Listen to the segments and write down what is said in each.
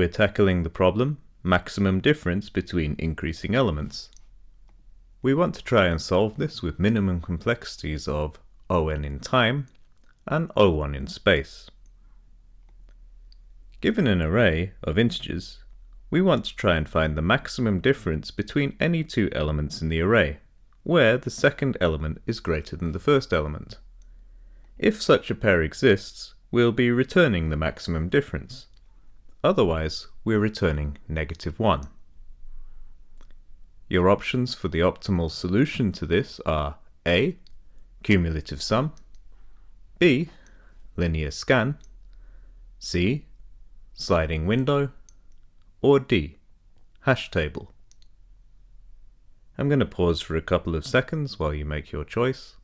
we're tackling the problem maximum difference between increasing elements. We want to try and solve this with minimum complexities of On in time and O1 in space. Given an array of integers, we want to try and find the maximum difference between any two elements in the array, where the second element is greater than the first element. If such a pair exists, we'll be returning the maximum difference. Otherwise, we're returning -1. Your options for the optimal solution to this are A. Cumulative sum, B. Linear scan, C. Sliding window, or D. Hash table. I'm going to pause for a couple of seconds while you make your choice.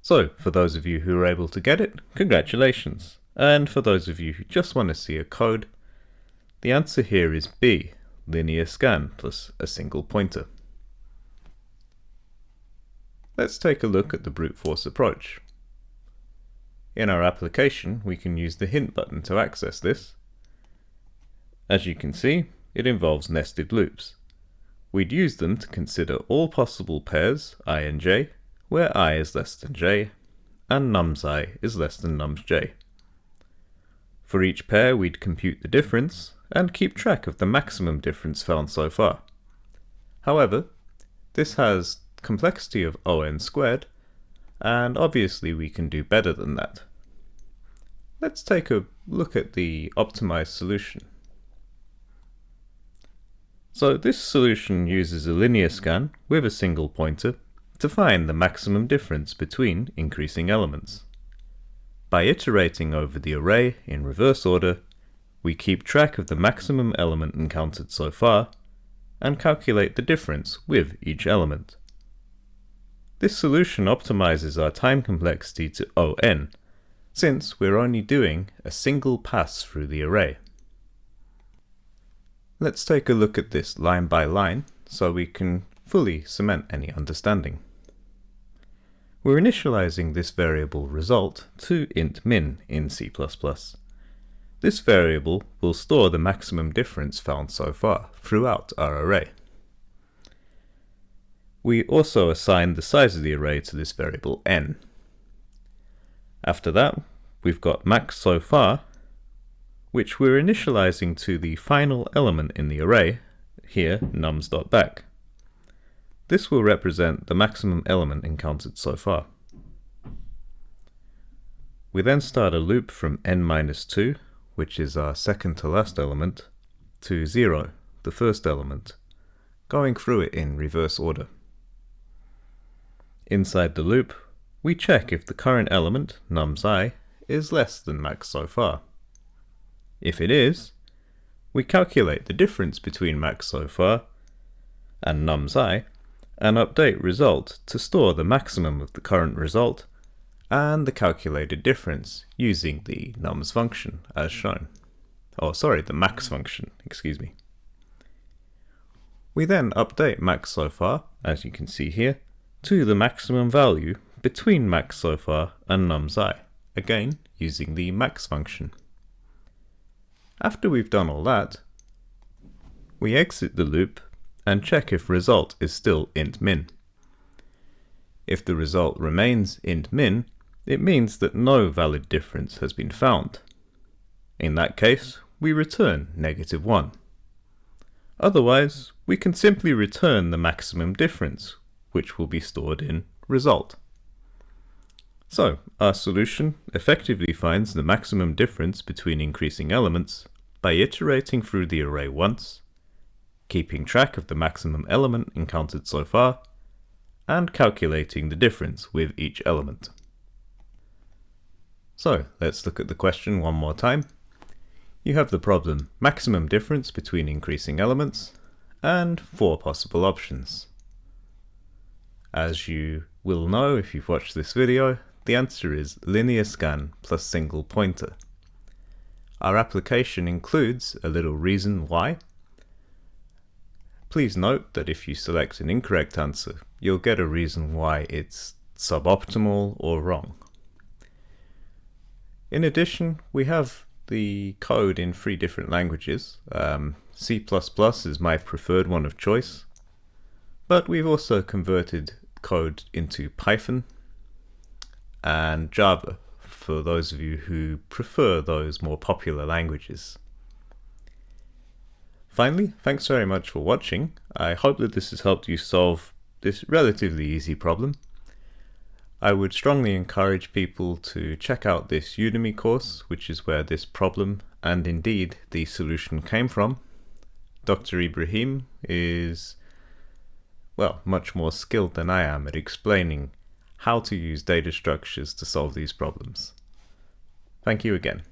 So, for those of you who are able to get it, congratulations. And for those of you who just want to see a code, the answer here is B, linear scan plus a single pointer. Let's take a look at the brute force approach. In our application, we can use the hint button to access this. As you can see, it involves nested loops. We'd use them to consider all possible pairs, I and j, where I is less than j, and nums I is less than nums j. For each pair, we'd compute the difference, and keep track of the maximum difference found so far. However, this has complexity of On squared, and obviously we can do better than that. Let's take a look at the optimized solution. So this solution uses a linear scan with a single pointer to find the maximum difference between increasing elements. By iterating over the array in reverse order, we keep track of the maximum element encountered so far, and calculate the difference with each element. This solution optimizes our time complexity to On, since we're only doing a single pass through the array. Let's take a look at this line by line, so we can fully cement any understanding. We're initializing this variable result to int min in C++. This variable will store the maximum difference found so far throughout our array. We also assign the size of the array to this variable n. After that, we've got max so far, which we're initializing to the final element in the array, here nums.back. This will represent the maximum element encountered so far. We then start a loop from n-2, which is our second to last element, to 0, the first element, going through it in reverse order. Inside the loop, we check if the current element, nums I, is less than max so far. If it is, we calculate the difference between max so far and nums I, and update result to store the maximum of the current result and the calculated difference using the nums function as shown. The max function, excuse me. We then update max so far, as you can see here, to the maximum value between max so far and nums I, again using the max function. After we've done all that, we exit the loop and check if result is still int min. If the result remains int min, it means that no valid difference has been found. In that case, we return -1. Otherwise, we can simply return the maximum difference, which will be stored in result. So, our solution effectively finds the maximum difference between increasing elements by iterating through the array once, keeping track of the maximum element encountered so far, and calculating the difference with each element. So, let's look at the question one more time. You have the problem maximum difference between increasing elements, and 4 possible options. As you will know if you've watched this video, the answer is linear scan plus single pointer. Our application includes a little reason why. Please note that if you select an incorrect answer, you'll get a reason why it's suboptimal or wrong. In addition, we have the code in 3 different languages. C++ is my preferred one of choice, but we've also converted code into Python and Java for those of you who prefer those more popular languages. Finally, thanks very much for watching. I hope that this has helped you solve this relatively easy problem. I would strongly encourage people to check out this Udemy course, which is where this problem and indeed the solution came from. Dr. Ibrahim is, well, much more skilled than I am at explaining how to use data structures to solve these problems. Thank you again.